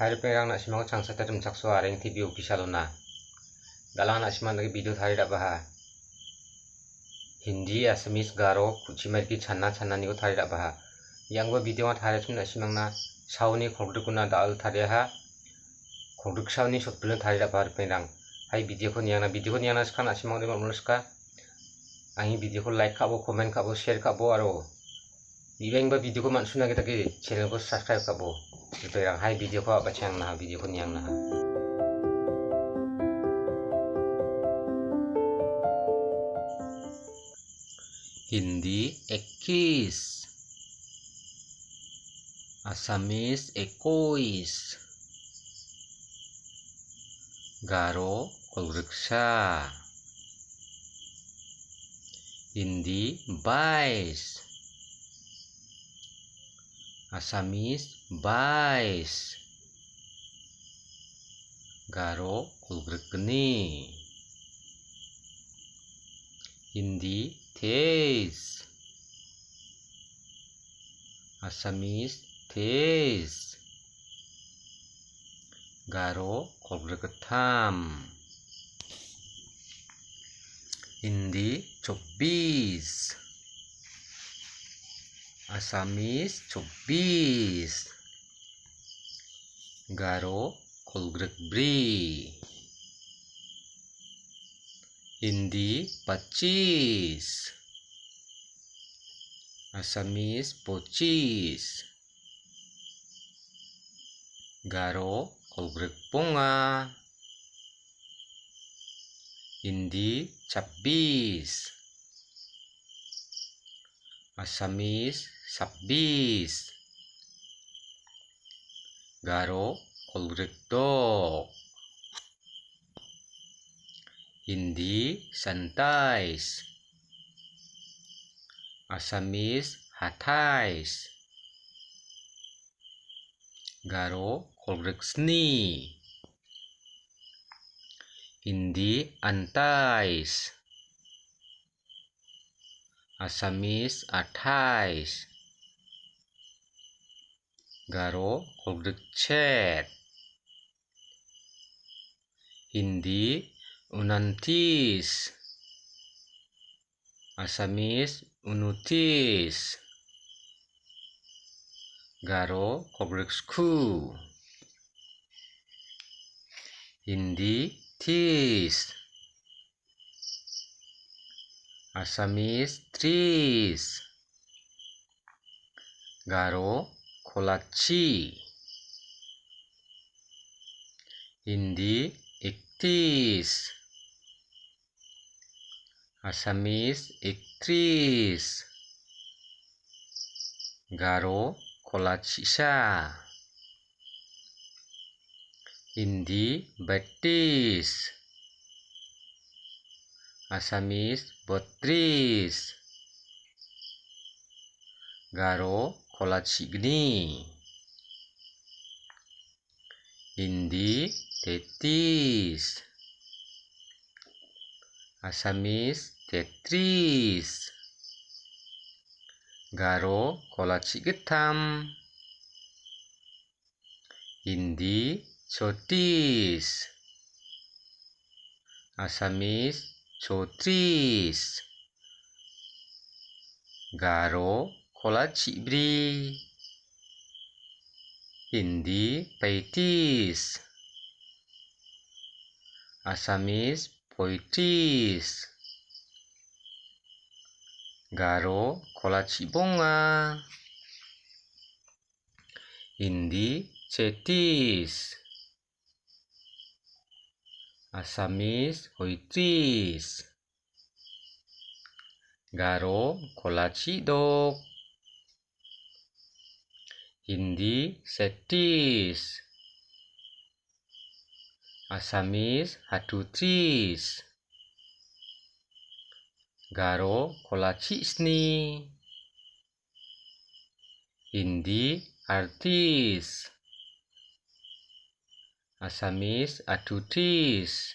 Hari perang nak simang changsa tatum chakso areng TV official na. Galang nak simang lagi video thari dak baha. Hindi, Assamese, GARO, kuchimai ki channa ni ko thari dak baha. Yang gua video ma thari chum nak simang na sauni khogduk na dal thari ha. Khogduk sauni sotpil thari dak baha perang. Hai video ko niang na sekarang nak simang de mulska. Angi video ko like kabo, comment kabo, share kabo aro. Ibeng ba video ko mansuna kita ke channel ko subscribe kabo. Perang hai video ko bacang na video ko niang na. Hindi 21, Assamese 21, GARO kolreksa, Hindi 22, Assamese 22, GARO kolrekni, Hindi 23, Assamese 23, GARO kolreketam, Hindi 24, Assamese 24, GARO kolrekbri, Hindi 25, Assamese 25, GARO kolrekponga, Hindi 26, Assamese 26, GARO kolrekdok, Hindi 27, Assamese 28, GARO kolreksni, Hindi 28, Assamese 28, GARO kolrekchet, Hindi 29, Assamese 29, GARO kolreksku, Hindi 30, Assamese 30, GARO kolachi, Hindi 31, Assamese 31, GARO kolachisa, Hindi 32, Assamese 32, GARO kolachigni, Hindi 33, Assamese 33, GARO kolachigetam, Hindi 34, Assamese 34, GARO kolachibri, Hindi 35, Assamese 40, GARO kolachibonga, Hindi 40, Assamese 40, GARO kolachidok, Hindi 40, Assamese 33, GARO kolachisni, Hindi artis, Assamese atutis,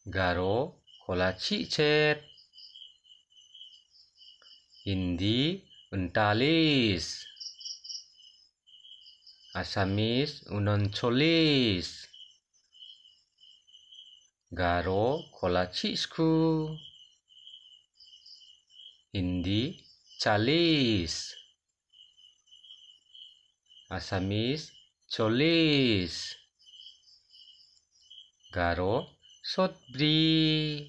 GARO kolachicet, Hindi entalis, Assamese 39, GARO kolacisku, Hindi 40, Assamese 40, GARO sotbri.